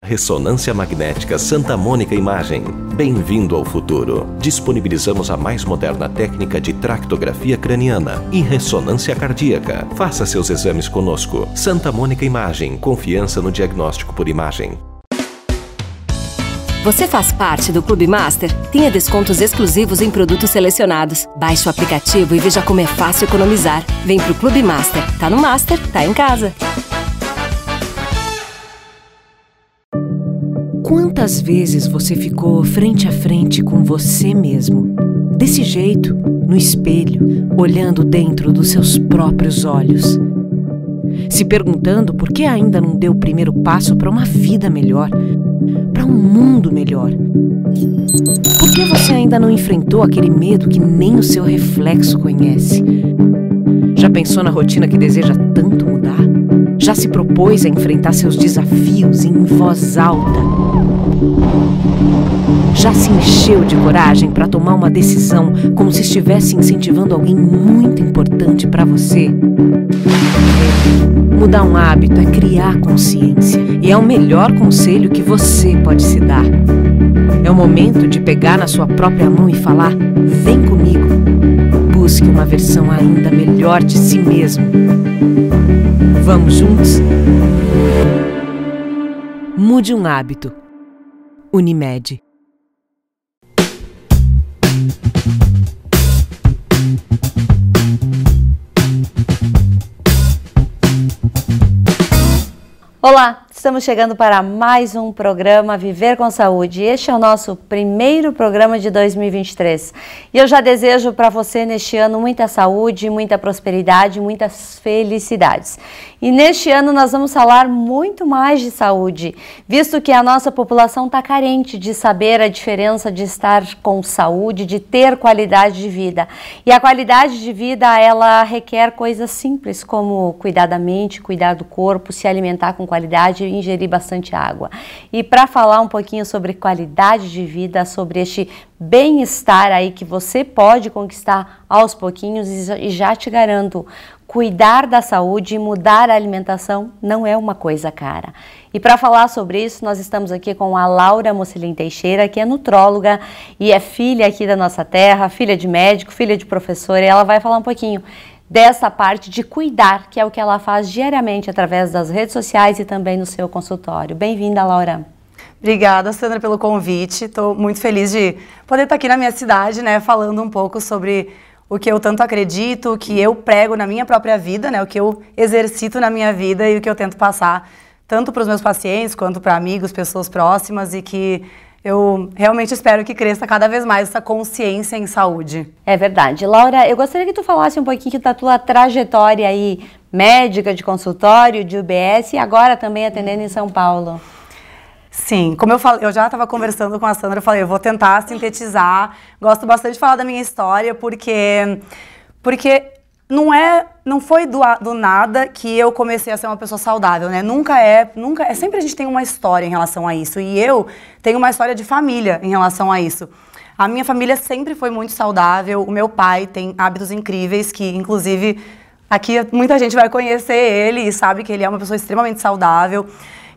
Ressonância Magnética Santa Mônica Imagem. Bem-vindo ao futuro. Disponibilizamos a mais moderna técnica de tractografia craniana e ressonância cardíaca. Faça seus exames conosco. Santa Mônica Imagem. Confiança no diagnóstico por imagem. Você faz parte do Clube Master? Tenha descontos exclusivos em produtos selecionados. Baixe o aplicativo e veja como é fácil economizar. Vem pro Clube Master. Tá no Master, tá em casa. Quantas vezes você ficou frente a frente com você mesmo? Desse jeito, no espelho, olhando dentro dos seus próprios olhos. Se perguntando por que ainda não deu o primeiro passo para uma vida melhor, para um mundo melhor. Por que você ainda não enfrentou aquele medo que nem o seu reflexo conhece? Já pensou na rotina que deseja tanto mudar? Já se propôs a enfrentar seus desafios em voz alta? Já se encheu de coragem para tomar uma decisão como se estivesse incentivando alguém muito importante para você? Mudar um hábito é criar consciência e é o melhor conselho que você pode se dar. É o momento de pegar na sua própria mão e falar: vem comigo. Busque uma versão ainda melhor de si mesmo. Vamos juntos? Mude um hábito. Unimed. Olá, estamos chegando para mais um programa Viver com Saúde. Este é o nosso primeiro programa de 2023. E eu já desejo para você neste ano muita saúde, muita prosperidade, muitas felicidades. E neste ano nós vamos falar muito mais de saúde, visto que a nossa população está carente de saber a diferença de estar com saúde, de ter qualidade de vida. E a qualidade de vida, ela requer coisas simples, como cuidar da mente, cuidar do corpo, se alimentar com qualidade e ingerir bastante água. E para falar um pouquinho sobre qualidade de vida, sobre este bem-estar aí que você pode conquistar aos pouquinhos, e já te garanto, cuidar da saúde e mudar a alimentação não é uma coisa cara. E para falar sobre isso, nós estamos aqui com a Laura Mocelin Teixeira, que é nutróloga e é filha aqui da nossa terra, filha de médico, filha de professora, e ela vai falar um pouquinho dessa parte de cuidar, que é o que ela faz diariamente através das redes sociais e também no seu consultório. Bem-vinda, Laura. Obrigada, Sandra, pelo convite. Estou muito feliz de poder estar aqui na minha cidade, né, falando um pouco sobre o que eu tanto acredito, o que eu prego na minha própria vida, né, o que eu exercito na minha vida e o que eu tento passar tanto para os meus pacientes quanto para amigos, pessoas próximas, e que eu realmente espero que cresça cada vez mais essa consciência em saúde. É verdade. Laura, eu gostaria que tu falasse um pouquinho da tua trajetória aí, médica de consultório, de UBS, e agora também atendendo em São Paulo. Sim, como eu falei, eu já estava conversando com a Sandra, eu falei, eu vou tentar sintetizar. Gosto bastante de falar da minha história, porque não foi do nada que eu comecei a ser uma pessoa saudável, né? Sempre a gente tem uma história em relação a isso, e eu tenho uma história de família em relação a isso. A minha família sempre foi muito saudável, o meu pai tem hábitos incríveis, que inclusive aqui muita gente vai conhecer ele e sabe que ele é uma pessoa extremamente saudável.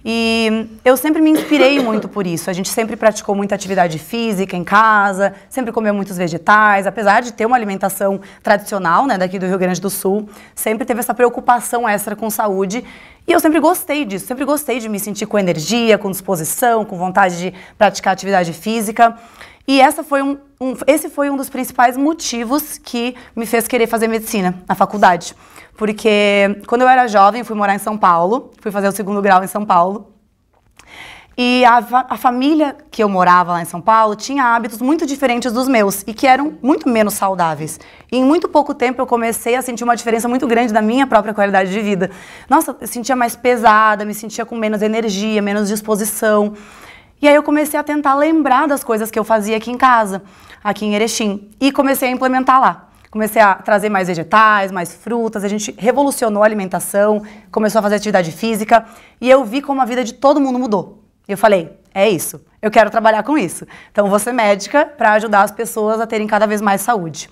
E eu sempre me inspirei muito por isso. A gente sempre praticou muita atividade física em casa, sempre comeu muitos vegetais, apesar de ter uma alimentação tradicional, né, daqui do Rio Grande do Sul, sempre teve essa preocupação extra com saúde. E eu sempre gostei disso, sempre gostei de me sentir com energia, com disposição, com vontade de praticar atividade física. E esse foi um dos principais motivos que me fez querer fazer medicina na faculdade. Porque quando eu era jovem, fui morar em São Paulo, fui fazer o 2º grau em São Paulo. E a família que eu morava lá em São Paulo tinha hábitos muito diferentes dos meus e que eram muito menos saudáveis. E em muito pouco tempo eu comecei a sentir uma diferença muito grande da minha própria qualidade de vida. Nossa, eu sentia mais pesada, me sentia com menos energia, menos disposição. E aí eu comecei a tentar lembrar das coisas que eu fazia aqui em casa, aqui em Erechim, e comecei a implementar lá. Comecei a trazer mais vegetais, mais frutas, a gente revolucionou a alimentação, começou a fazer atividade física, e eu vi como a vida de todo mundo mudou. Eu falei, é isso, eu quero trabalhar com isso. Então vou ser médica para ajudar as pessoas a terem cada vez mais saúde.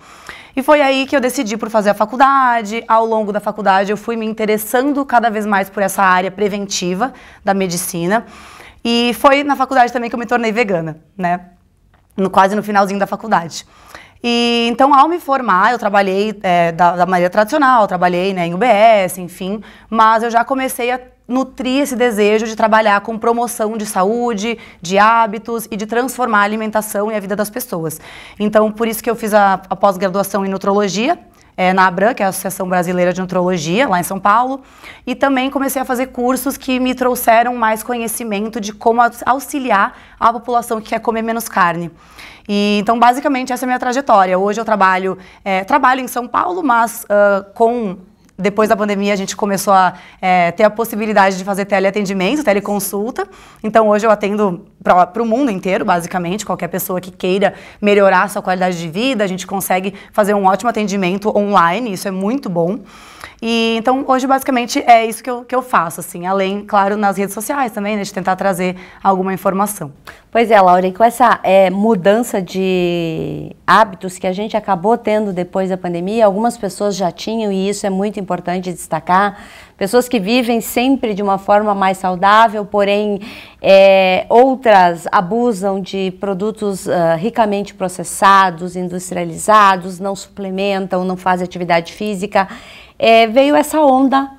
E foi aí que eu decidi por fazer a faculdade. Ao longo da faculdade eu fui me interessando cada vez mais por essa área preventiva da medicina. E foi na faculdade também que eu me tornei vegana, né? Quase no finalzinho da faculdade. E então, ao me formar, eu trabalhei da maneira tradicional, trabalhei, né, em UBS, enfim, mas eu já comecei a nutrir esse desejo de trabalhar com promoção de saúde, de hábitos e de transformar a alimentação e a vida das pessoas. Então, por isso que eu fiz a pós-graduação em nutrologia, na ABRAM, que é a Associação Brasileira de Nutrologia, lá em São Paulo, e também comecei a fazer cursos que me trouxeram mais conhecimento de como auxiliar a população que quer comer menos carne. E, então, basicamente, essa é a minha trajetória. Hoje eu trabalho em São Paulo, mas depois da pandemia, a gente começou a ter a possibilidade de fazer teleatendimento, teleconsulta. Então, hoje eu atendo para o mundo inteiro, basicamente. Qualquer pessoa que queira melhorar a sua qualidade de vida, a gente consegue fazer um ótimo atendimento online. Isso é muito bom. E, então, hoje, basicamente, é isso que eu faço, assim. Além, claro, nas redes sociais também, né, de tentar trazer alguma informação. Pois é, Laura, e com essa mudança de hábitos que a gente acabou tendo depois da pandemia, algumas pessoas já tinham, e isso é muito importante destacar, pessoas que vivem sempre de uma forma mais saudável, porém outras abusam de produtos ricamente processados, industrializados, não suplementam, não fazem atividade física. Veio essa onda,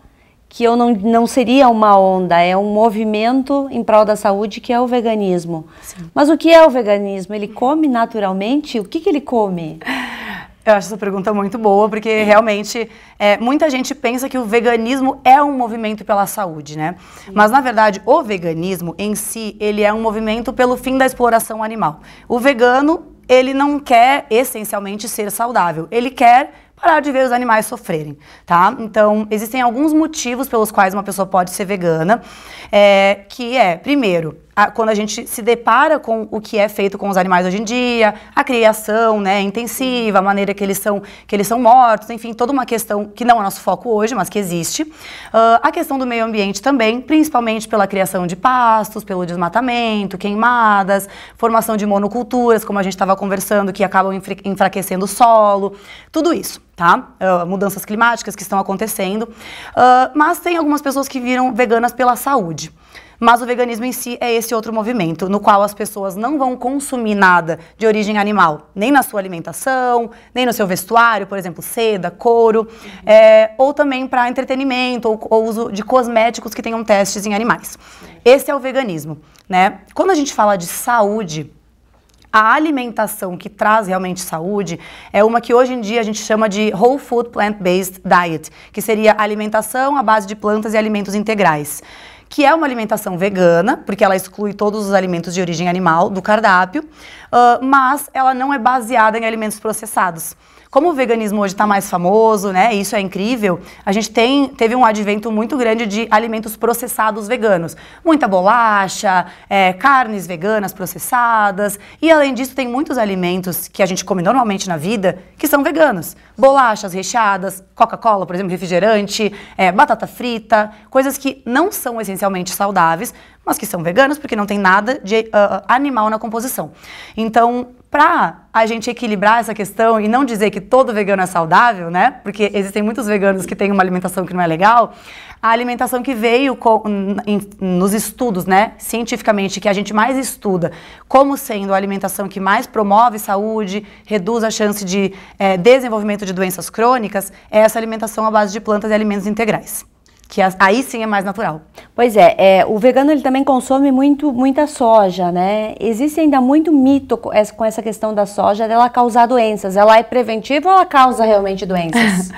que não seria uma onda, é um movimento em prol da saúde, que é o veganismo. Sim. Mas o que é o veganismo? Ele come naturalmente? O que ele come? Eu acho essa pergunta muito boa, porque realmente muita gente pensa que o veganismo é um movimento pela saúde, né? Sim. Mas, na verdade, o veganismo em si, ele é um movimento pelo fim da exploração animal. O vegano, ele não quer essencialmente ser saudável, ele quer parar de ver os animais sofrerem, tá? Então, existem alguns motivos pelos quais uma pessoa pode ser vegana, primeiro, quando a gente se depara com o que é feito com os animais hoje em dia, a criação, né, intensiva, a maneira que eles são mortos, enfim, toda uma questão que não é nosso foco hoje, mas que existe. A questão do meio ambiente também, principalmente pela criação de pastos, pelo desmatamento, queimadas, formação de monoculturas, como a gente estava conversando, que acabam enfraquecendo o solo, tudo isso, tá? Mudanças climáticas que estão acontecendo, mas tem algumas pessoas que viram veganas pela saúde. Mas o veganismo em si é esse outro movimento, no qual as pessoas não vão consumir nada de origem animal, nem na sua alimentação, nem no seu vestuário, por exemplo, seda, couro, ou também para entretenimento ou uso de cosméticos que tenham testes em animais. Esse é o veganismo, né? Quando a gente fala de saúde, a alimentação que traz realmente saúde é uma que hoje em dia a gente chama de Whole Food Plant-Based Diet, que seria alimentação à base de plantas e alimentos integrais, que é uma alimentação vegana, porque ela exclui todos os alimentos de origem animal do cardápio, mas ela não é baseada em alimentos processados. Como o veganismo hoje está mais famoso, né, isso é incrível, a gente teve um advento muito grande de alimentos processados veganos. Muita bolacha, carnes veganas processadas, e além disso tem muitos alimentos que a gente come normalmente na vida que são veganos. Bolachas recheadas, Coca-Cola, por exemplo, refrigerante, batata frita, coisas que não são essencialmente saudáveis, mas que são veganas porque não tem nada de animal na composição. Então, para a gente equilibrar essa questão e não dizer que todo vegano é saudável, né? Porque existem muitos veganos que têm uma alimentação que não é legal. A alimentação que veio nos estudos, né, cientificamente, que a gente mais estuda como sendo a alimentação que mais promove saúde, reduz a chance de desenvolvimento de doenças crônicas, é essa alimentação à base de plantas e alimentos integrais. Que aí sim é mais natural. Pois o vegano ele também consome muita soja, né? Existe ainda muito mito com essa questão da soja, dela causar doenças. Ela é preventiva ou ela causa realmente doenças?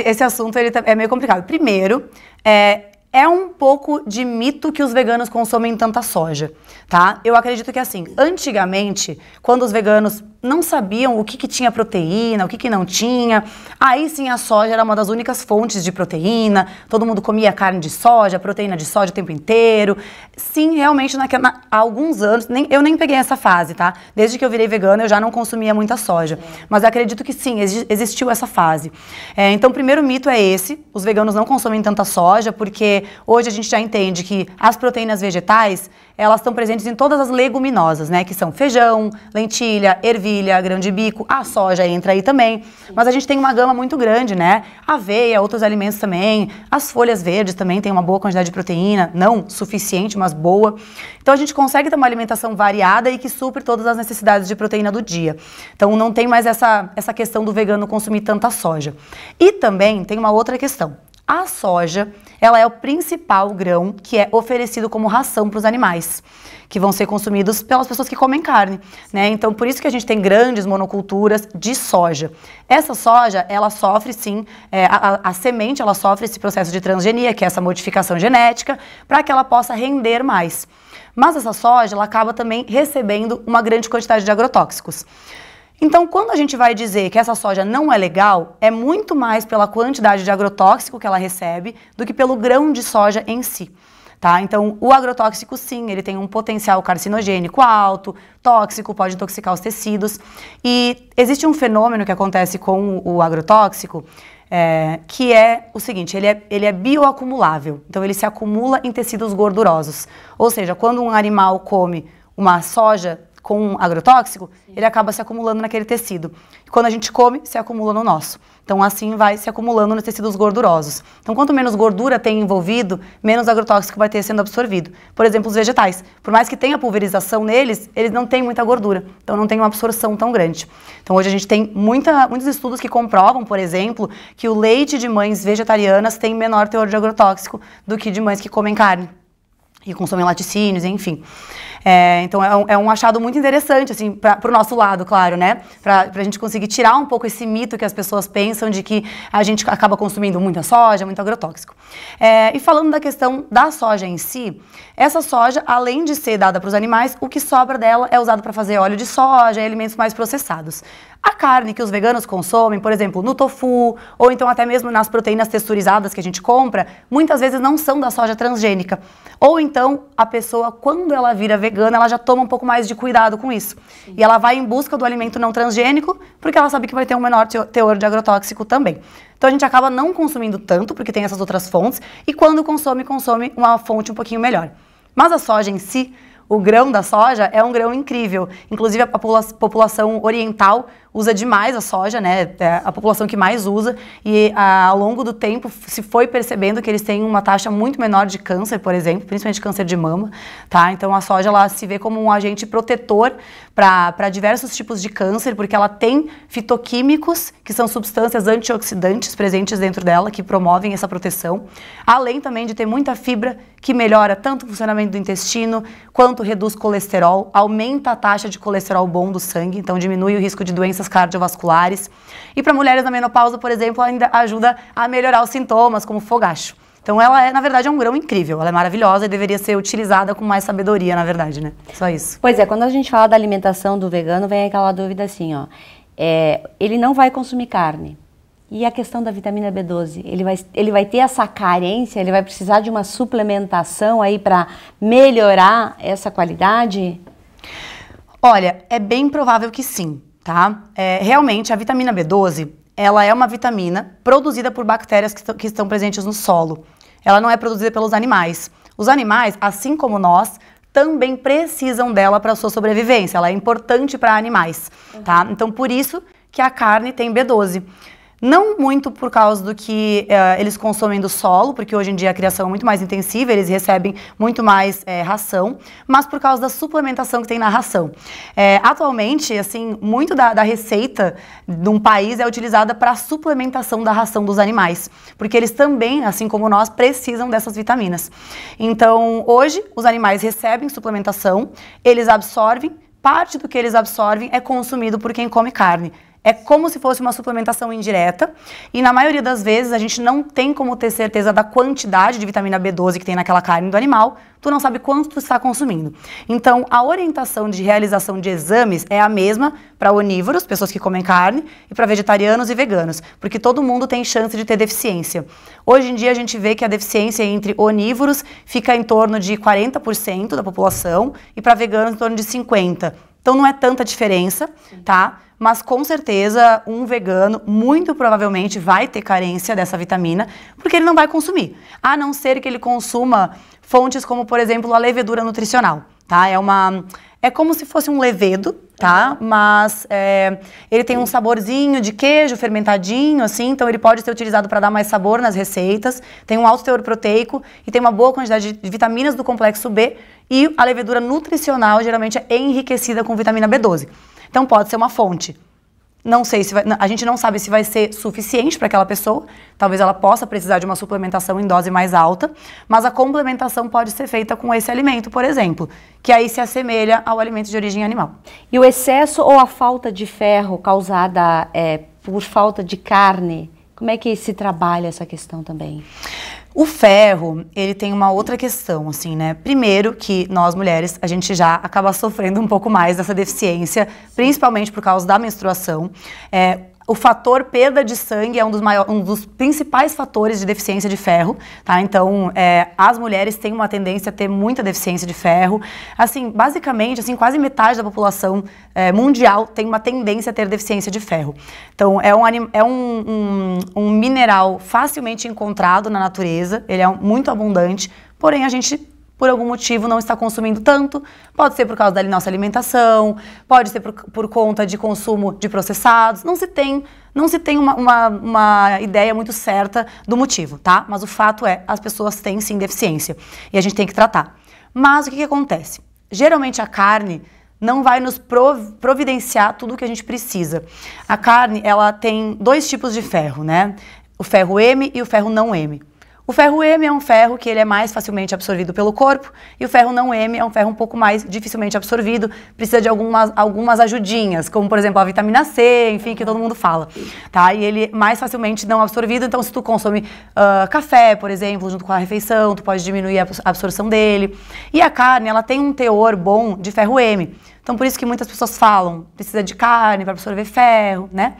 Esse assunto ele é meio complicado. Primeiro, é um pouco de mito que os veganos consomem tanta soja, tá? Eu acredito que assim, antigamente, quando os veganos não sabiam o que tinha proteína, o que não tinha, aí sim a soja era uma das únicas fontes de proteína, todo mundo comia carne de soja, proteína de soja o tempo inteiro. Sim, realmente, há alguns anos, eu nem peguei essa fase, tá? Desde que eu virei vegana, eu já não consumia muita soja. Mas acredito que sim, existiu essa fase. Então, o primeiro mito é esse, os veganos não consomem tanta soja, porque hoje a gente já entende que as proteínas vegetais, elas estão presentes em todas as leguminosas, né? Que são feijão, lentilha, ervilha, ervilha, grão de bico, a soja entra aí também. Mas a gente tem uma gama muito grande, né? Aveia, outros alimentos também, as folhas verdes também tem uma boa quantidade de proteína, não suficiente, mas boa. Então a gente consegue ter uma alimentação variada e que supre todas as necessidades de proteína do dia. Então não tem mais essa questão do vegano consumir tanta soja. E também tem uma outra questão. A soja, ela é o principal grão que é oferecido como ração para os animais, que vão ser consumidos pelas pessoas que comem carne, né? Então, por isso que a gente tem grandes monoculturas de soja. Essa soja, ela sofre sim, a semente, ela sofre esse processo de transgenia, que é essa modificação genética, para que ela possa render mais. Mas essa soja, ela acaba também recebendo uma grande quantidade de agrotóxicos. Então, quando a gente vai dizer que essa soja não é legal, é muito mais pela quantidade de agrotóxico que ela recebe do que pelo grão de soja em si. Tá? Então, o agrotóxico, sim, ele tem um potencial carcinogênico alto, tóxico, pode intoxicar os tecidos. E existe um fenômeno que acontece com o agrotóxico, que é o seguinte, ele é bioacumulável. Então, ele se acumula em tecidos gordurosos. Ou seja, quando um animal come uma soja com agrotóxico, ele acaba se acumulando naquele tecido. E quando a gente come, se acumula no nosso. Então, assim vai se acumulando nos tecidos gordurosos. Então, quanto menos gordura tem envolvido, menos agrotóxico vai ter sendo absorvido. Por exemplo, os vegetais. Por mais que tenha pulverização neles, eles não têm muita gordura. Então, não tem uma absorção tão grande. Então, hoje a gente tem muitos estudos que comprovam, por exemplo, que o leite de mães vegetarianas tem menor teor de agrotóxico do que de mães que comem carne e consomem laticínios, enfim. Então é um achado muito interessante, assim, para o nosso lado, claro, né? Para a gente conseguir tirar um pouco esse mito que as pessoas pensam de que a gente acaba consumindo muita soja, muito agrotóxico. E falando da questão da soja em si, essa soja, além de ser dada para os animais, o que sobra dela é usado para fazer óleo de soja e alimentos mais processados. A carne que os veganos consomem, por exemplo, no tofu, ou então até mesmo nas proteínas texturizadas que a gente compra, muitas vezes não são da soja transgênica. Ou então, a pessoa, quando ela vira vegana, ela já toma um pouco mais de cuidado com isso. Sim. E ela vai em busca do alimento não transgênico, porque ela sabe que vai ter um menor teor de agrotóxico também. Então a gente acaba não consumindo tanto, porque tem essas outras fontes, e quando consome uma fonte um pouquinho melhor. Mas a soja em si, o grão da soja é um grão incrível. Inclusive a população oriental usa demais a soja, né? É a população que mais usa, e ao longo do tempo se foi percebendo que eles têm uma taxa muito menor de câncer, por exemplo, principalmente câncer de mama, tá? Então a soja, ela se vê como um agente protetor para diversos tipos de câncer, porque ela tem fitoquímicos, que são substâncias antioxidantes presentes dentro dela, que promovem essa proteção, além também de ter muita fibra, que melhora tanto o funcionamento do intestino, quanto reduz colesterol, aumenta a taxa de colesterol bom do sangue, então diminui o risco de doenças cardiovasculares. E para mulheres na menopausa, por exemplo, ainda ajuda a melhorar os sintomas, como fogacho. Então ela na verdade, é um grão incrível, ela é maravilhosa e deveria ser utilizada com mais sabedoria, na verdade, né? Só isso. Pois é, quando a gente fala da alimentação do vegano, vem aquela dúvida assim, ó, ele não vai consumir carne. E a questão da vitamina B12, ele vai ter essa carência, ele vai precisar de uma suplementação aí para melhorar essa qualidade? Olha, é bem provável que sim, tá? Realmente, a vitamina B12, ela é uma vitamina produzida por bactérias que estão presentes no solo. Ela não é produzida pelos animais. Os animais, assim como nós, também precisam dela para a sua sobrevivência. Ela é importante para animais, tá? Então, por isso que a carne tem B12. Não muito por causa do que eles consomem do solo, porque hoje em dia a criação é muito mais intensiva, eles recebem muito mais ração, mas por causa da suplementação que tem na ração. Atualmente, assim, muito da receita de um país é utilizada para a suplementação da ração dos animais, porque eles também, assim como nós, precisam dessas vitaminas. Então, hoje, os animais recebem suplementação, eles absorvem, parte do que eles absorvem é consumido por quem come carne. É como se fosse uma suplementação indireta e na maioria das vezes a gente não tem como ter certeza da quantidade de vitamina B12 que tem naquela carne do animal, tu não sabe quanto tu está consumindo. Então a orientação de realização de exames é a mesma para onívoros, pessoas que comem carne, e para vegetarianos e veganos, porque todo mundo tem chance de ter deficiência. Hoje em dia a gente vê que a deficiência entre onívoros fica em torno de 40% da população e para veganos em torno de 50%. Então não é tanta diferença, tá? Mas com certeza um vegano muito provavelmente vai ter carência dessa vitamina, porque ele não vai consumir, a não ser que ele consuma fontes como, por exemplo, a levedura nutricional, tá? É como se fosse um levedo, tá? Mas ele tem um saborzinho de queijo fermentadinho, assim, então ele pode ser utilizado para dar mais sabor nas receitas, tem um alto teor proteico e tem uma boa quantidade de vitaminas do complexo B e a levedura nutricional geralmente é enriquecida com vitamina B12. Então pode ser uma fonte. Não sei se a gente não sabe se vai ser suficiente para aquela pessoa, talvez ela possa precisar de uma suplementação em dose mais alta, mas a complementação pode ser feita com esse alimento, por exemplo, que aí se assemelha ao alimento de origem animal. E o excesso ou a falta de ferro causada por falta de carne, como é que se trabalha essa questão também? O ferro, ele tem uma outra questão, assim, né? Primeiro que nós mulheres, a gente já acaba sofrendo um pouco mais dessa deficiência, principalmente por causa da menstruação. O fator perda de sangue é um dos principais fatores de deficiência de ferro, tá? Então, as mulheres têm uma tendência a ter muita deficiência de ferro. Assim, basicamente, assim, quase metade da população mundial tem uma tendência a ter deficiência de ferro. Então, é um mineral facilmente encontrado na natureza, ele é muito abundante, porém a gente, por algum motivo, não está consumindo tanto. Pode ser por causa da nossa alimentação, pode ser por conta de consumo de processados. Não se tem uma ideia muito certa do motivo, tá? Mas o fato é, as pessoas têm sim deficiência e a gente tem que tratar. Mas o que acontece? Geralmente a carne não vai nos providenciar tudo o que a gente precisa. A carne, ela tem dois tipos de ferro, né? O ferro M e o ferro não M. O ferro M é um ferro que ele é mais facilmente absorvido pelo corpo e o ferro não M é um ferro um pouco mais dificilmente absorvido, precisa de algumas ajudinhas, como por exemplo a vitamina C, enfim, que todo mundo fala, tá? E ele mais facilmente não absorvido, então se tu consome café, por exemplo, junto com a refeição, tu pode diminuir a absorção dele. E a carne, ela tem um teor bom de ferro M, então por isso que muitas pessoas falam, precisa de carne para absorver ferro, né?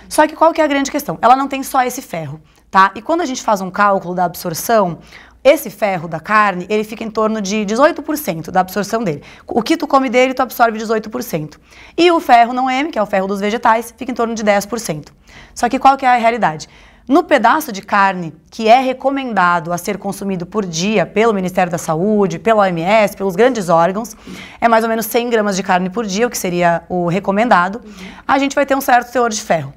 Só que qual que é a grande questão? Ela não tem só esse ferro. Tá? E quando a gente faz um cálculo da absorção, esse ferro da carne, ele fica em torno de 18% da absorção dele. O que tu come dele, tu absorve 18%. E o ferro não M, que é o ferro dos vegetais, fica em torno de 10%. Só que qual que é a realidade? No pedaço de carne que é recomendado a ser consumido por dia pelo Ministério da Saúde, pela OMS, pelos grandes órgãos, é mais ou menos 100 gramas de carne por dia, o que seria o recomendado, a gente vai ter um certo teor de ferro.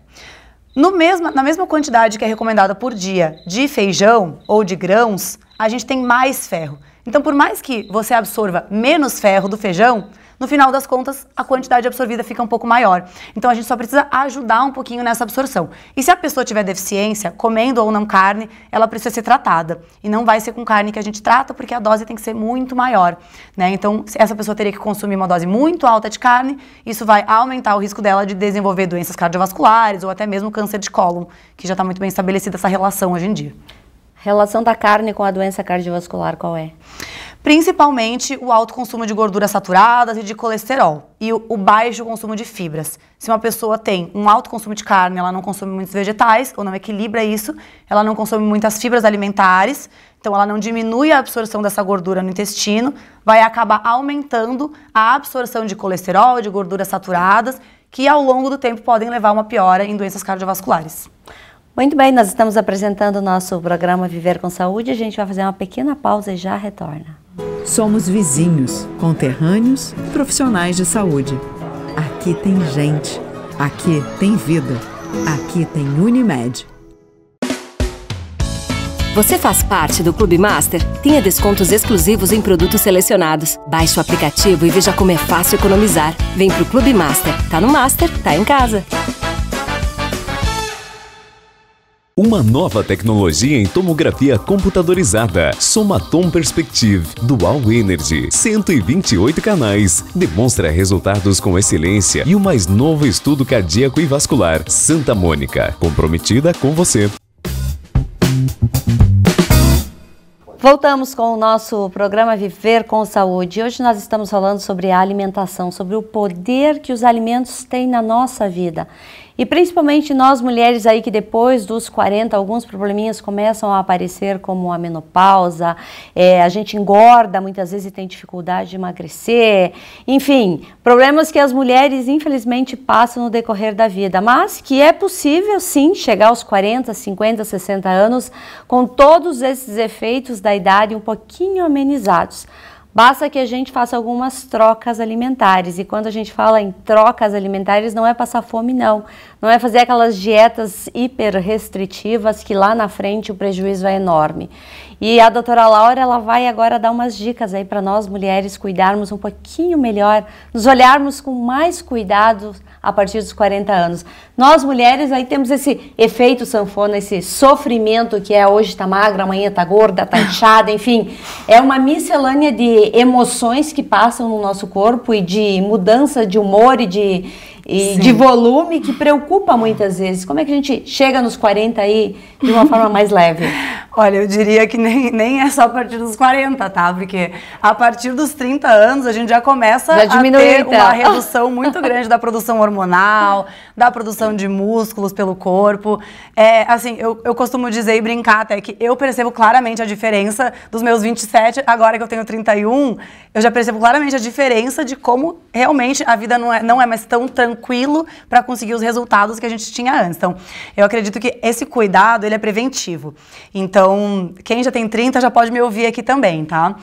Na mesma quantidade que é recomendada por dia de feijão ou de grãos, a gente tem mais ferro. Então, por mais que você absorva menos ferro do feijão, no final das contas, a quantidade absorvida fica um pouco maior. Então, a gente só precisa ajudar um pouquinho nessa absorção. E se a pessoa tiver deficiência, comendo ou não carne, ela precisa ser tratada. E não vai ser com carne que a gente trata, porque a dose tem que ser muito maior, né? Então, essa pessoa teria que consumir uma dose muito alta de carne, isso vai aumentar o risco dela de desenvolver doenças cardiovasculares ou até mesmo câncer de cólon, que já está muito bem estabelecida essa relação hoje em dia. Relação da carne com a doença cardiovascular, qual é? Principalmente o alto consumo de gorduras saturadas e de colesterol e o baixo consumo de fibras. Se uma pessoa tem um alto consumo de carne, ela não consome muitos vegetais ou não equilibra isso, ela não consome muitas fibras alimentares, então ela não diminui a absorção dessa gordura no intestino, vai acabar aumentando a absorção de colesterol, de gorduras saturadas, que ao longo do tempo podem levar a uma piora em doenças cardiovasculares. Muito bem, nós estamos apresentando o nosso programa Viver com Saúde. A gente vai fazer uma pequena pausa e já retorna. Somos vizinhos, conterrâneos, profissionais de saúde. Aqui tem gente, aqui tem vida, aqui tem Unimed. Você faz parte do Clube Master? Tenha descontos exclusivos em produtos selecionados. Baixe o aplicativo e veja como é fácil economizar. Vem pro Clube Master. Tá no Master, tá em casa. Uma nova tecnologia em tomografia computadorizada. Somatom Perspective Dual Energy. 128 canais. Demonstra resultados com excelência e o mais novo estudo cardíaco e vascular. Santa Mônica. Comprometida com você. Voltamos com o nosso programa Viver com Saúde. Hoje nós estamos falando sobre a alimentação, sobre o poder que os alimentos têm na nossa vida. E principalmente nós mulheres aí que depois dos 40, alguns probleminhas começam a aparecer, como a menopausa, a gente engorda muitas vezes e tem dificuldade de emagrecer, enfim, problemas que as mulheres infelizmente passam no decorrer da vida, mas que é possível sim chegar aos 40, 50, 60 anos com todos esses efeitos da idade um pouquinho amenizados. Basta que a gente faça algumas trocas alimentares. E quando a gente fala em trocas alimentares, não é passar fome, não. Não é fazer aquelas dietas hiper restritivas que lá na frente o prejuízo é enorme. E a doutora Laura, ela vai agora dar umas dicas aí para nós mulheres cuidarmos um pouquinho melhor, nos olharmos com mais cuidado a partir dos 40 anos. Nós mulheres aí temos esse efeito sanfona, esse sofrimento que é hoje tá magra, amanhã tá gorda, tá inchada, enfim. É uma miscelânea de emoções que passam no nosso corpo e de mudança de humor e de volume que preocupa muitas vezes. Como é que a gente chega nos 40 aí de uma forma mais leve? Olha, eu diria que nem é só a partir dos 40, tá? Porque a partir dos 30 anos a gente já começa a ter uma redução muito grande da produção hormonal, da produção de músculos pelo corpo. Assim, eu costumo dizer e brincar até que eu percebo claramente a diferença dos meus 27, agora que eu tenho 31, eu já percebo claramente a diferença de como realmente a vida não é mais tão tranquilo para conseguir os resultados que a gente tinha antes. Então, eu acredito que esse cuidado, ele é preventivo. Então, quem já tem 30 já pode me ouvir aqui também, tá?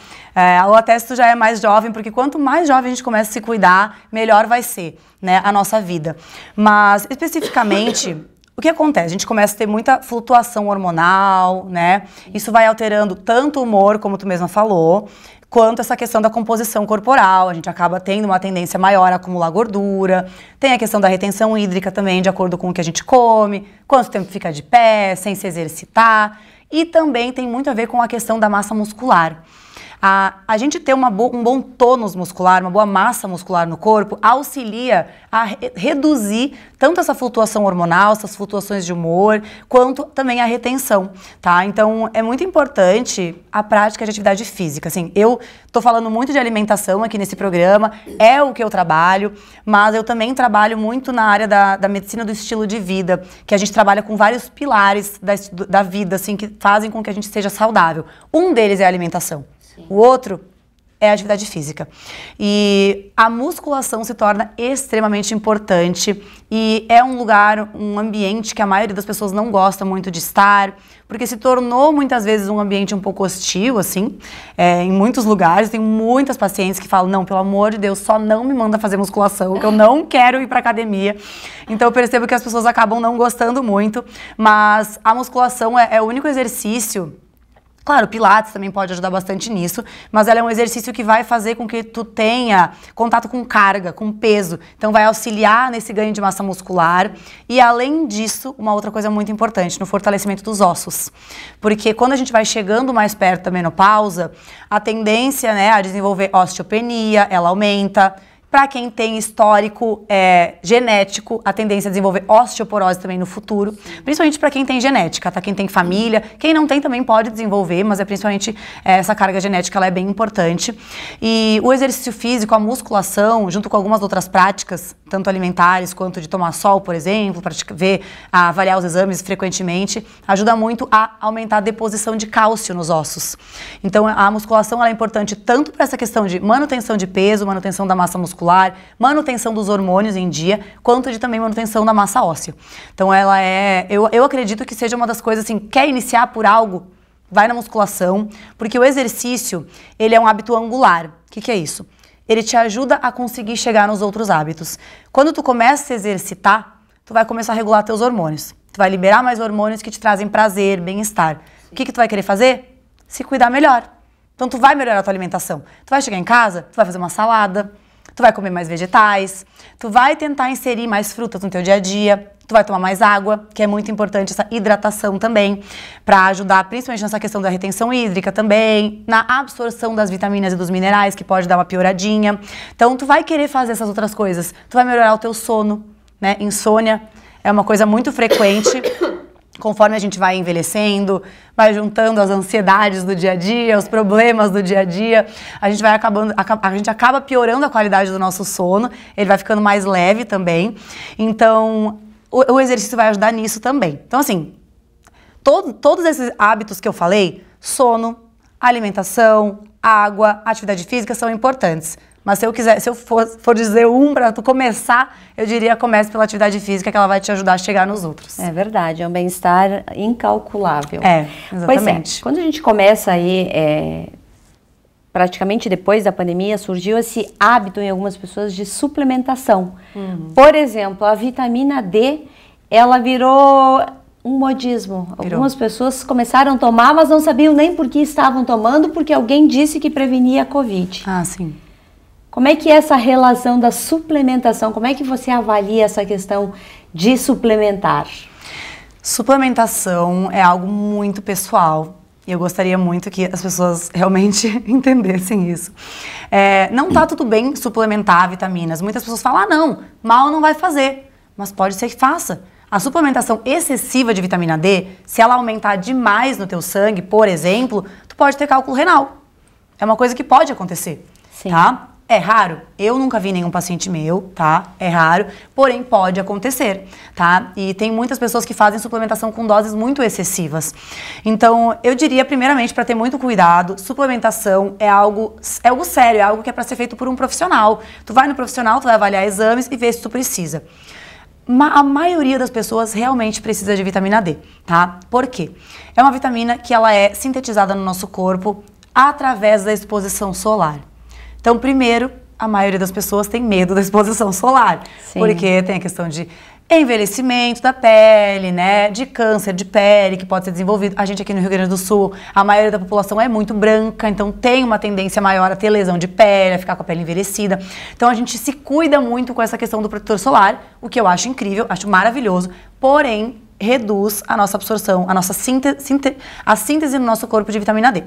Ou até se tu já é mais jovem, porque quanto mais jovem a gente começa a se cuidar, melhor vai ser, né, a nossa vida. Mas, especificamente, o que acontece? A gente começa a ter muita flutuação hormonal, né? Isso vai alterando tanto o humor, como tu mesma falou, quanto essa questão da composição corporal. A gente acaba tendo uma tendência maior a acumular gordura. Tem a questão da retenção hídrica também, de acordo com o que a gente come, quanto tempo fica de pé, sem se exercitar. E também tem muito a ver com a questão da massa muscular. A gente ter um bom tônus muscular, uma boa massa muscular no corpo, auxilia a reduzir tanto essa flutuação hormonal, essas flutuações de humor, quanto também a retenção, tá? Então, é muito importante a prática de atividade física. Assim, eu tô falando muito de alimentação aqui nesse programa, é o que eu trabalho, mas eu também trabalho muito na área da medicina do estilo de vida, que a gente trabalha com vários pilares da vida, assim, que fazem com que a gente seja saudável. Um deles é a alimentação. O outro é a atividade física. E a musculação se torna extremamente importante e é um lugar, um ambiente que a maioria das pessoas não gosta muito de estar, porque se tornou muitas vezes um ambiente um pouco hostil, assim, em muitos lugares. Tem muitas pacientes que falam, não, pelo amor de Deus, só não me manda fazer musculação, que eu não quero ir pra academia. Então eu percebo que as pessoas acabam não gostando muito, mas a musculação é o único exercício. Claro, Pilates também pode ajudar bastante nisso, mas ela é um exercício que vai fazer com que tu tenha contato com carga, com peso. Então vai auxiliar nesse ganho de massa muscular e, além disso, uma outra coisa muito importante, no fortalecimento dos ossos. Porque quando a gente vai chegando mais perto da menopausa, a tendência, né, a desenvolver osteopenia, ela aumenta. Para quem tem histórico genético, a tendência a desenvolver osteoporose também no futuro, principalmente para quem tem genética, tá? Quem tem família, quem não tem também pode desenvolver, mas principalmente essa carga genética, ela é bem importante. E o exercício físico, a musculação, junto com algumas outras práticas, tanto alimentares quanto de tomar sol, por exemplo, para avaliar os exames frequentemente, ajuda muito a aumentar a deposição de cálcio nos ossos. Então a musculação, ela é importante tanto para essa questão de manutenção de peso, manutenção da massa muscular, manutenção dos hormônios em dia, quanto de também manutenção da massa óssea. Então ela eu acredito que seja uma das coisas assim, quer iniciar por algo, vai na musculação, porque o exercício, ele é um hábito angular. O que é isso? Ele te ajuda a conseguir chegar nos outros hábitos. Quando tu começa a se exercitar, tu vai começar a regular teus hormônios. Tu vai liberar mais hormônios que te trazem prazer, bem-estar. O que tu vai querer fazer? Se cuidar melhor. Então tu vai melhorar a tua alimentação. Tu vai chegar em casa, tu vai fazer uma salada, tu vai comer mais vegetais, tu vai tentar inserir mais frutas no teu dia a dia, tu vai tomar mais água, que é muito importante essa hidratação também, para ajudar principalmente nessa questão da retenção hídrica também, na absorção das vitaminas e dos minerais, que pode dar uma pioradinha. Então tu vai querer fazer essas outras coisas, tu vai melhorar o teu sono, né? Insônia é uma coisa muito frequente. Conforme a gente vai envelhecendo, vai juntando as ansiedades do dia a dia, os problemas do dia a dia, a gente acaba piorando a qualidade do nosso sono, ele vai ficando mais leve também. Então, o exercício vai ajudar nisso também. Então, assim, todos esses hábitos que eu falei, sono, alimentação, água, atividade física, são importantes. Mas se eu for dizer para tu começar, eu diria comece pela atividade física, que ela vai te ajudar a chegar nos outros. É verdade, é um bem-estar incalculável. Exatamente. Pois é, quando a gente começa aí praticamente depois da pandemia, surgiu esse hábito em algumas pessoas de suplementação. Por exemplo, a vitamina D, ela virou um modismo. Algumas pessoas começaram a tomar, mas não sabiam nem por que estavam tomando, porque alguém disse que prevenia a Covid. Ah, sim. Como é que é essa relação da suplementação? Como é que você avalia essa questão de suplementar? Suplementação é algo muito pessoal. E eu gostaria muito que as pessoas realmente entendessem isso. Não tá tudo bem suplementar vitaminas. Muitas pessoas falam, não, mal não vai fazer. Mas pode ser que faça. A suplementação excessiva de vitamina D, se ela aumentar demais no teu sangue, por exemplo, tu pode ter cálculo renal. É uma coisa que pode acontecer, tá? É raro, eu nunca vi nenhum paciente meu, tá? É raro, porém pode acontecer, tá? E tem muitas pessoas que fazem suplementação com doses muito excessivas. Então, eu diria, primeiramente, para ter muito cuidado, suplementação é algo sério, é algo que é para ser feito por um profissional. Tu vai no profissional, tu vai avaliar exames e ver se tu precisa. A maioria das pessoas realmente precisa de vitamina D, tá? Por quê? É uma vitamina que ela é sintetizada no nosso corpo através da exposição solar. Então, primeiro, a maioria das pessoas tem medo da exposição solar, porque tem a questão de envelhecimento da pele, né, de câncer de pele que pode ser desenvolvido. A gente aqui no Rio Grande do Sul, a maioria da população é muito branca, então tem uma tendência maior a ter lesão de pele, a ficar com a pele envelhecida. Então a gente se cuida muito com essa questão do protetor solar, o que eu acho incrível, acho maravilhoso, porém reduz a nossa absorção, a nossa síntese no nosso corpo de vitamina D.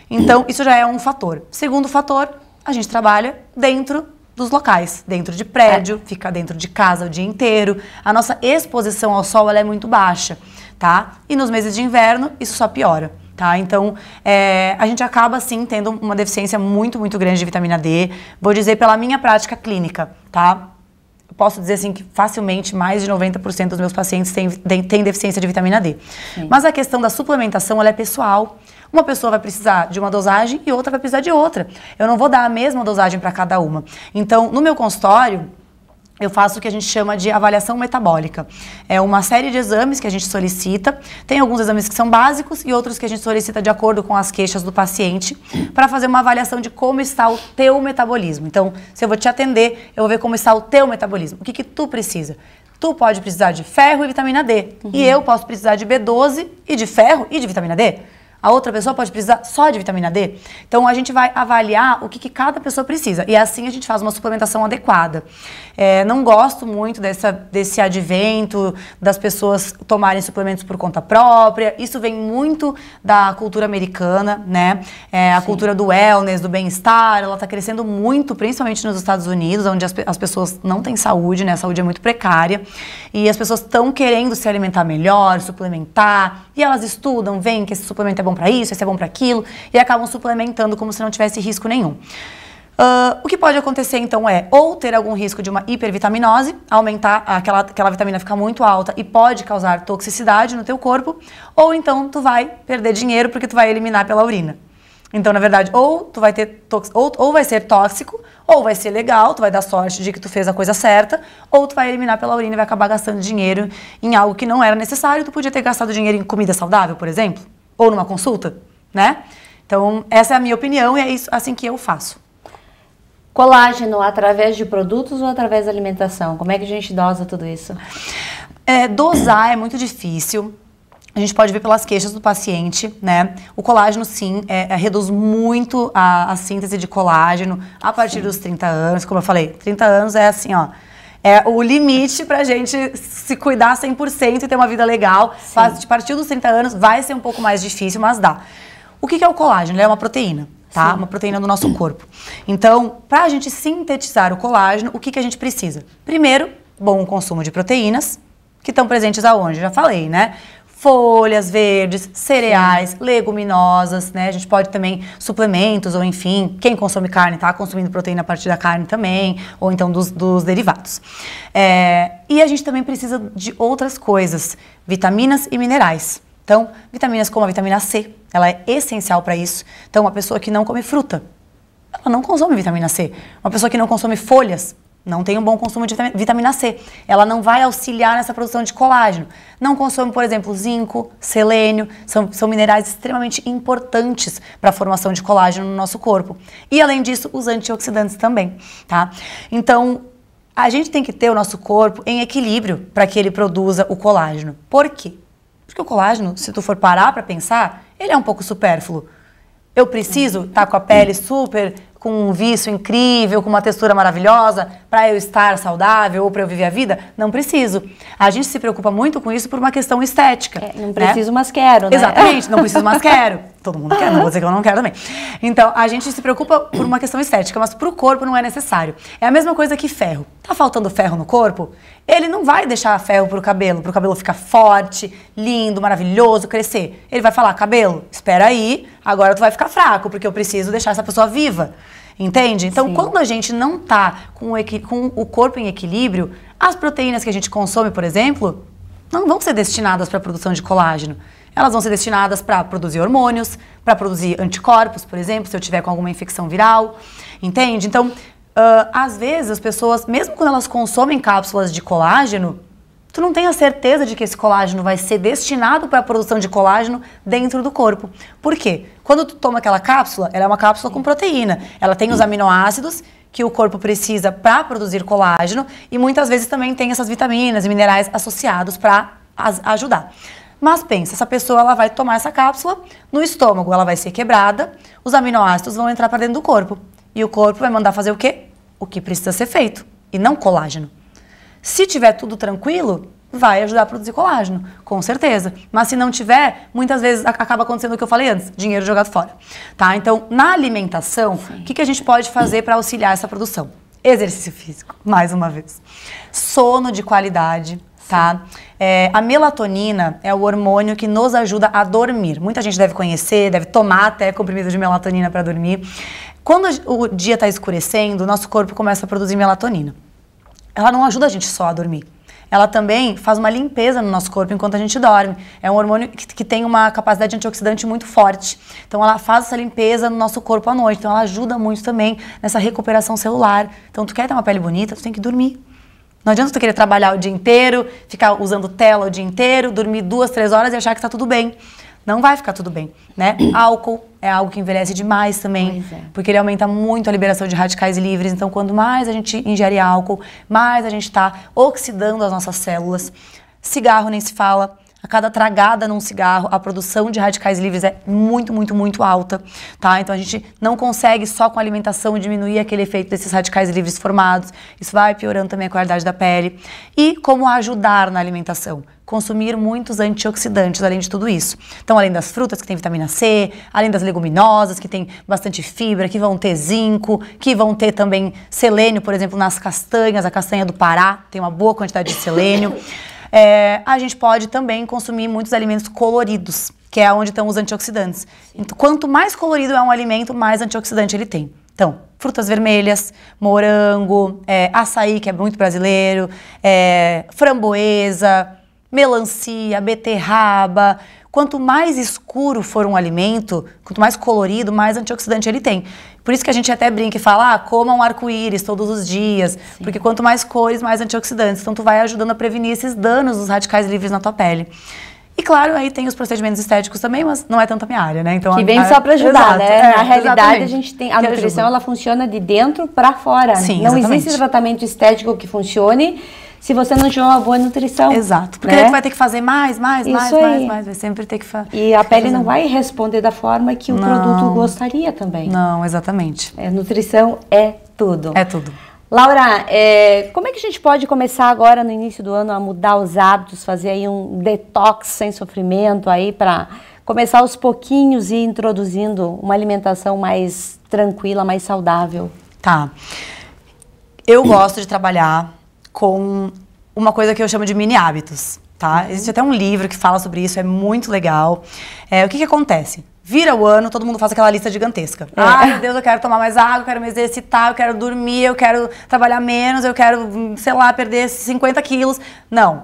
Então isso já é um fator. Segundo fator, a gente trabalha dentro dos locais, dentro de prédio, fica dentro de casa o dia inteiro. A nossa exposição ao sol ela é muito baixa, tá? E nos meses de inverno isso só piora, tá? Então a gente acaba assim tendo uma deficiência muito, muito grande de vitamina D. Vou dizer pela minha prática clínica, tá? Eu posso dizer assim que facilmente mais de 90% dos meus pacientes têm deficiência de vitamina D. Mas a questão da suplementação ela é pessoal. Uma pessoa vai precisar de uma dosagem e outra vai precisar de outra. Eu não vou dar a mesma dosagem para cada uma. Então, no meu consultório, eu faço o que a gente chama de avaliação metabólica. É uma série de exames que a gente solicita. Tem alguns exames que são básicos e outros que a gente solicita de acordo com as queixas do paciente para fazer uma avaliação de como está o teu metabolismo. Então, se eu vou te atender, eu vou ver como está o teu metabolismo. O que tu precisa? Tu pode precisar de ferro e vitamina D. E eu posso precisar de B12 e de ferro e de vitamina D. A outra pessoa pode precisar só de vitamina D. Então, a gente vai avaliar o que cada pessoa precisa. E assim a gente faz uma suplementação adequada. Não gosto muito desse advento das pessoas tomarem suplementos por conta própria. Isso vem muito da cultura americana, né? A cultura do wellness, do bem-estar. Ela está crescendo muito, principalmente nos Estados Unidos, onde as pessoas não têm saúde, né? A saúde é muito precária. E as pessoas estão querendo se alimentar melhor, suplementar. E elas estudam, veem que esse suplemento é bom para isso, esse é bom para aquilo, e acabam suplementando como se não tivesse risco nenhum. O que pode acontecer, então, é ou ter algum risco de uma hipervitaminose, aumentar aquela vitamina ficar muito alta e pode causar toxicidade no teu corpo, ou então tu vai perder dinheiro porque tu vai eliminar pela urina. Então, na verdade, ou tu vai ter ou vai ser tóxico, ou vai ser legal, tu vai dar sorte de que tu fez a coisa certa, ou tu vai eliminar pela urina e vai acabar gastando dinheiro em algo que não era necessário. Tu podia ter gastado dinheiro em comida saudável, por exemplo, ou numa consulta, né? Então, essa é a minha opinião e é isso assim que eu faço. Colágeno através de produtos ou através da alimentação? Como é que a gente dosa tudo isso? Dosar é muito difícil. A gente pode ver pelas queixas do paciente, né? O colágeno, sim, reduz muito a síntese de colágeno a partir dos 30 anos. Como eu falei, 30 anos é assim, ó. É o limite pra gente se cuidar 100% e ter uma vida legal. A partir dos 30 anos vai ser um pouco mais difícil, mas dá. O que é o colágeno? Ele é uma proteína, tá? Uma proteína do nosso corpo. Então, pra gente sintetizar o colágeno, o que a gente precisa? Primeiro, bom consumo de proteínas, que estão presentes aonde? Já falei, né? Folhas verdes, cereais, leguminosas, né? A gente pode também suplementos, ou enfim, quem consome carne tá consumindo proteína a partir da carne também, ou então dos derivados. E a gente também precisa de outras coisas, vitaminas e minerais. Então, vitaminas como a vitamina C, ela é essencial para isso. Então, uma pessoa que não come fruta, ela não consome vitamina C. Uma pessoa que não consome folhas, não tem um bom consumo de vitamina C. Ela não vai auxiliar nessa produção de colágeno. Não consome, por exemplo, zinco, selênio, são minerais extremamente importantes para a formação de colágeno no nosso corpo. E, além disso, os antioxidantes também, tá? Então, a gente tem que ter o nosso corpo em equilíbrio para que ele produza o colágeno. Por quê? Porque o colágeno, se tu for parar para pensar, ele é um pouco supérfluo. Eu preciso estar com a pele super, com um viço incrível, com uma textura maravilhosa, para eu estar saudável ou para eu viver a vida? Não preciso. A gente se preocupa muito com isso por uma questão estética. Não preciso, mas quero, né? Exatamente, não preciso, mas quero. Todo mundo quer, não vou dizer que eu não quero também. Então, a gente se preocupa por uma questão estética, mas para o corpo não é necessário. É a mesma coisa que ferro. Tá faltando ferro no corpo? Ele não vai deixar ferro pro cabelo ficar forte, lindo, maravilhoso, crescer. Ele vai falar, cabelo, espera aí, agora tu vai ficar fraco, porque eu preciso deixar essa pessoa viva. Entende? Então, quando a gente não tá com o corpo em equilíbrio, as proteínas que a gente consome, por exemplo, não vão ser destinadas para a produção de colágeno. Elas vão ser destinadas para produzir hormônios, para produzir anticorpos, por exemplo, se eu tiver com alguma infecção viral. Entende? Então, às vezes as pessoas, mesmo quando elas consomem cápsulas de colágeno, tu não tem a certeza de que esse colágeno vai ser destinado para a produção de colágeno dentro do corpo. Por quê? Quando tu toma aquela cápsula, ela é uma cápsula com proteína. Ela tem os aminoácidos que o corpo precisa para produzir colágeno e muitas vezes também tem essas vitaminas e minerais associados para ajudar. Mas pensa, essa pessoa ela vai tomar essa cápsula, no estômago ela vai ser quebrada, os aminoácidos vão entrar para dentro do corpo. E o corpo vai mandar fazer o quê? O que precisa ser feito, e não colágeno. Se tiver tudo tranquilo, vai ajudar a produzir colágeno, com certeza. Mas se não tiver, muitas vezes acaba acontecendo o que eu falei antes, dinheiro jogado fora. Tá? Então, na alimentação, o que a gente pode fazer para auxiliar essa produção? Exercício físico, mais uma vez. Sono de qualidade, tá? A melatonina é o hormônio que nos ajuda a dormir. Muita gente deve conhecer, deve tomar até comprimido de melatonina para dormir. Quando o dia está escurecendo, o nosso corpo começa a produzir melatonina. Ela não ajuda a gente só a dormir. Ela também faz uma limpeza no nosso corpo enquanto a gente dorme. É um hormônio que tem uma capacidade antioxidante muito forte. Então ela faz essa limpeza no nosso corpo à noite. Então ela ajuda muito também nessa recuperação celular. Então tu quer ter uma pele bonita, tu tem que dormir. Não adianta tu querer trabalhar o dia inteiro, ficar usando tela o dia inteiro, dormir 2, 3 horas e achar que tá tudo bem. Não vai ficar tudo bem, né? Álcool é algo que envelhece demais também, porque ele aumenta muito a liberação de radicais livres. Então, quanto mais a gente ingere álcool, mais a gente está oxidando as nossas células. Cigarro nem se fala. A cada tragada num cigarro, a produção de radicais livres é muito, muito, muito alta, tá? Então a gente não consegue só com a alimentação diminuir aquele efeito desses radicais livres formados. Isso vai piorando também a qualidade da pele. E como ajudar na alimentação? Consumir muitos antioxidantes, além de tudo isso. Então, além das frutas, que tem vitamina C, além das leguminosas, que tem bastante fibra, que vão ter zinco, que vão ter também selênio, por exemplo, nas castanhas. A castanha do Pará tem uma boa quantidade de selênio. A gente pode também consumir muitos alimentos coloridos, que é onde estão os antioxidantes. Então, quanto mais colorido é um alimento, mais antioxidante ele tem. Então, frutas vermelhas, morango, açaí, que é muito brasileiro, framboesa, melancia, beterraba. Quanto mais escuro for um alimento, quanto mais colorido, mais antioxidante ele tem. Por isso que a gente até brinca e fala, coma um arco-íris todos os dias, porque quanto mais cores, mais antioxidantes. Então tu vai ajudando a prevenir esses danos dos radicais livres na tua pele. E claro, aí tem os procedimentos estéticos também, mas não é tanto a minha área, né? Então, que vem só para ajudar, né? Na realidade, exatamente. A gente tem a nutrição, ela funciona de dentro para fora. Sim, não exatamente. existe tratamento estético que funcione se você não tiver uma boa nutrição. Exato. Porque né? daí tu vai ter que fazer mais. Vai sempre ter que fazer. E a pele não vai responder da forma que o produto gostaria também. Não, exatamente. Nutrição é tudo. É tudo. Laura, como é que a gente pode começar agora no início do ano a mudar os hábitos, fazer aí um detox sem sofrimento aí para começar aos pouquinhos e ir introduzindo uma alimentação mais tranquila, mais saudável? Tá. Eu gosto de trabalhar com uma coisa que eu chamo de mini hábitos, tá? Existe até um livro que fala sobre isso, é muito legal. O que acontece? Vira o ano, todo mundo faz aquela lista gigantesca. Ai, meu Deus, eu quero tomar mais água, eu quero me exercitar, eu quero dormir, eu quero trabalhar menos, eu quero, sei lá, perder 50 quilos. Não,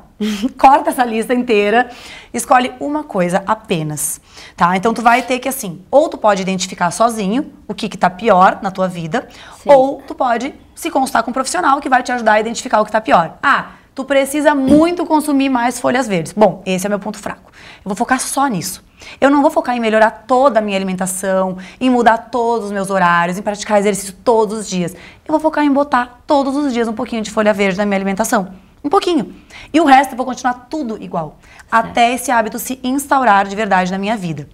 Corta essa lista inteira, escolhe uma coisa apenas, tá? Então tu vai ter que, assim, ou tu pode identificar sozinho o que tá pior na tua vida, sim, ou tu pode se consultar com um profissional que vai te ajudar a identificar o que tá pior. Ah, tu precisa muito consumir mais folhas verdes. Bom, esse é meu ponto fraco. Eu vou focar só nisso. Eu não vou focar em melhorar toda a minha alimentação, em mudar todos os meus horários, em praticar exercício todos os dias. Eu vou focar em botar todos os dias um pouquinho de folha verde na minha alimentação. Um pouquinho. E o resto eu vou continuar tudo igual. Até esse hábito se instaurar de verdade na minha vida.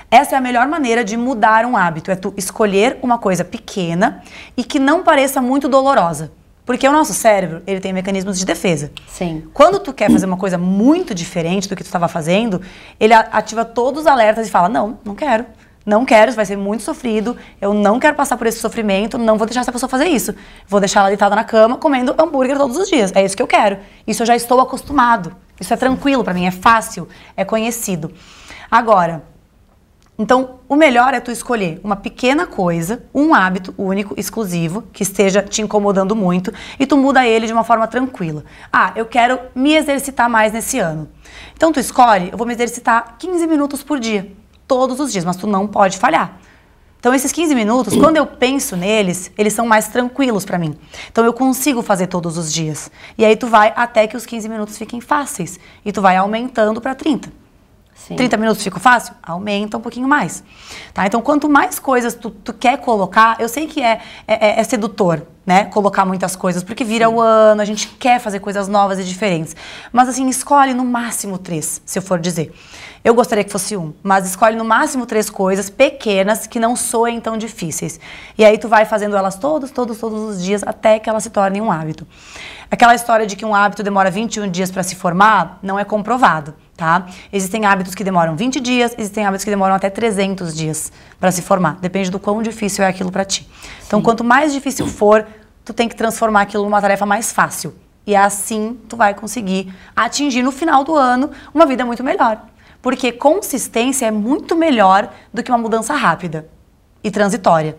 Essa é a melhor maneira de mudar um hábito. É tu escolher uma coisa pequena e que não pareça muito dolorosa. Porque o nosso cérebro, ele tem mecanismos de defesa. Sim. Quando tu quer fazer uma coisa muito diferente do que tu estava fazendo, ele ativa todos os alertas e fala, não, não quero. Não quero, isso vai ser muito sofrido, eu não quero passar por esse sofrimento, não vou deixar essa pessoa fazer isso. Vou deixar ela deitada na cama comendo hambúrguer todos os dias. É isso que eu quero. Isso eu já estou acostumado. Isso é tranquilo pra mim, é fácil, é conhecido. Agora, então, o melhor é tu escolher uma pequena coisa, um hábito único, exclusivo, que esteja te incomodando muito, e tu muda ele de uma forma tranquila. Ah, eu quero me exercitar mais nesse ano. Então tu escolhe, eu vou me exercitar 15 minutos por dia. Todos os dias, mas tu não pode falhar. Então esses 15 minutos, quando eu penso neles, eles são mais tranquilos pra mim. Então eu consigo fazer todos os dias. E aí tu vai até que os 15 minutos fiquem fáceis. E tu vai aumentando pra 30. Sim. 30 minutos ficou fácil? Aumenta um pouquinho mais. Tá? Então quanto mais coisas tu quer colocar, eu sei que é sedutor, né? Colocar muitas coisas, porque vira o ano, a gente quer fazer coisas novas e diferentes. Mas assim, escolhe no máximo 3, se eu for dizer. Eu gostaria que fosse 1, mas escolhe no máximo 3 coisas pequenas que não soem tão difíceis. E aí tu vai fazendo elas todos os dias até que elas se tornem um hábito. Aquela história de que um hábito demora 21 dias para se formar não é comprovado, tá? Existem hábitos que demoram 20 dias, existem hábitos que demoram até 300 dias para se formar. Depende do quão difícil é aquilo para ti. Então, quanto mais difícil for, tu tem que transformar aquilo numa tarefa mais fácil. E assim tu vai conseguir atingir no final do ano uma vida muito melhor. Porque consistência é muito melhor do que uma mudança rápida e transitória.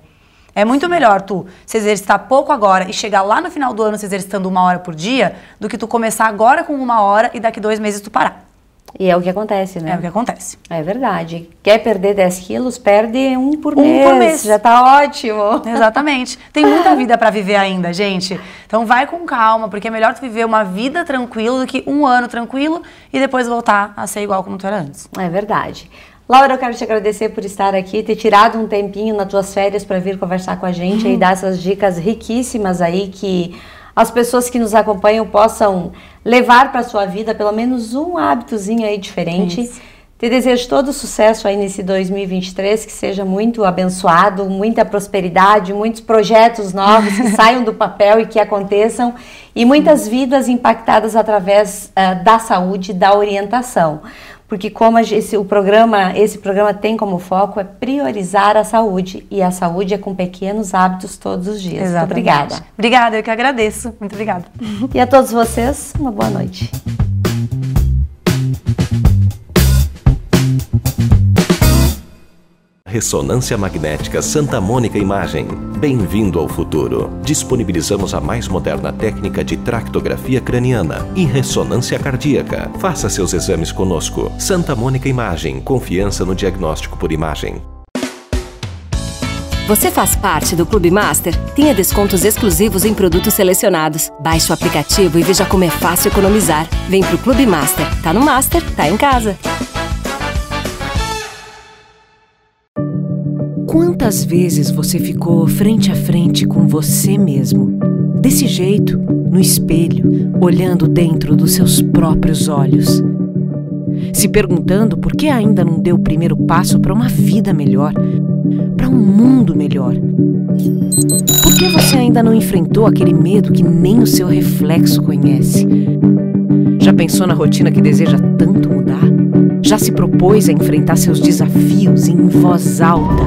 É muito melhor tu se exercitar pouco agora e chegar lá no final do ano se exercitando 1 hora por dia do que tu começar agora com 1 hora e daqui 2 meses tu parar. E é o que acontece, né? É o que acontece. É verdade. Quer perder 10 quilos, perde 1 por mês. 1 por mês. Já tá ótimo. Exatamente. Tem muita vida pra viver ainda, gente. Então vai com calma, porque é melhor tu viver uma vida tranquila do que 1 ano tranquilo e depois voltar a ser igual como tu era antes. É verdade. Laura, eu quero te agradecer por estar aqui, ter tirado um tempinho nas tuas férias para vir conversar com a gente e dar essas dicas riquíssimas aí que as pessoas que nos acompanham possam levar para a sua vida pelo menos um hábitozinho aí diferente. Isso. Te desejo todo sucesso aí nesse 2023, que seja muito abençoado, muita prosperidade, muitos projetos novos que saiam do papel e que aconteçam e muitas vidas impactadas através da saúde, da orientação. Porque como esse programa tem como foco é priorizar a saúde. E a saúde é com pequenos hábitos todos os dias. Exatamente. Muito obrigada. Obrigada, eu que agradeço. Muito obrigada. E a todos vocês, uma boa noite. Ressonância Magnética Santa Mônica Imagem. Bem-vindo ao futuro. Disponibilizamos a mais moderna técnica de tractografia craniana e ressonância cardíaca. Faça seus exames conosco. Santa Mônica Imagem. Confiança no diagnóstico por imagem. Você faz parte do Clube Master? Tenha descontos exclusivos em produtos selecionados. Baixe o aplicativo e veja como é fácil economizar. Vem pro Clube Master. Tá no Master, tá em casa. Quantas vezes você ficou frente a frente com você mesmo? Desse jeito, no espelho, olhando dentro dos seus próprios olhos. Se perguntando por que ainda não deu o primeiro passo para uma vida melhor, para um mundo melhor. Por que você ainda não enfrentou aquele medo que nem o seu reflexo conhece? Já pensou na rotina que deseja tanto mudar? Já se propôs a enfrentar seus desafios em voz alta?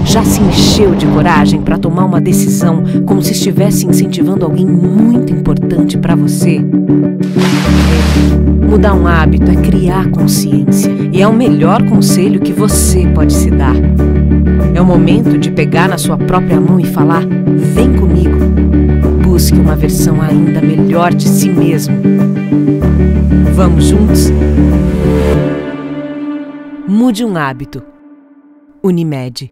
Já se encheu de coragem para tomar uma decisão como se estivesse incentivando alguém muito importante para você? Mudar um hábito é criar consciência e é o melhor conselho que você pode se dar. É o momento de pegar na sua própria mão e falar: vem comigo. busque uma versão ainda melhor de si mesmo. Vamos juntos? Mude um hábito. Unimed.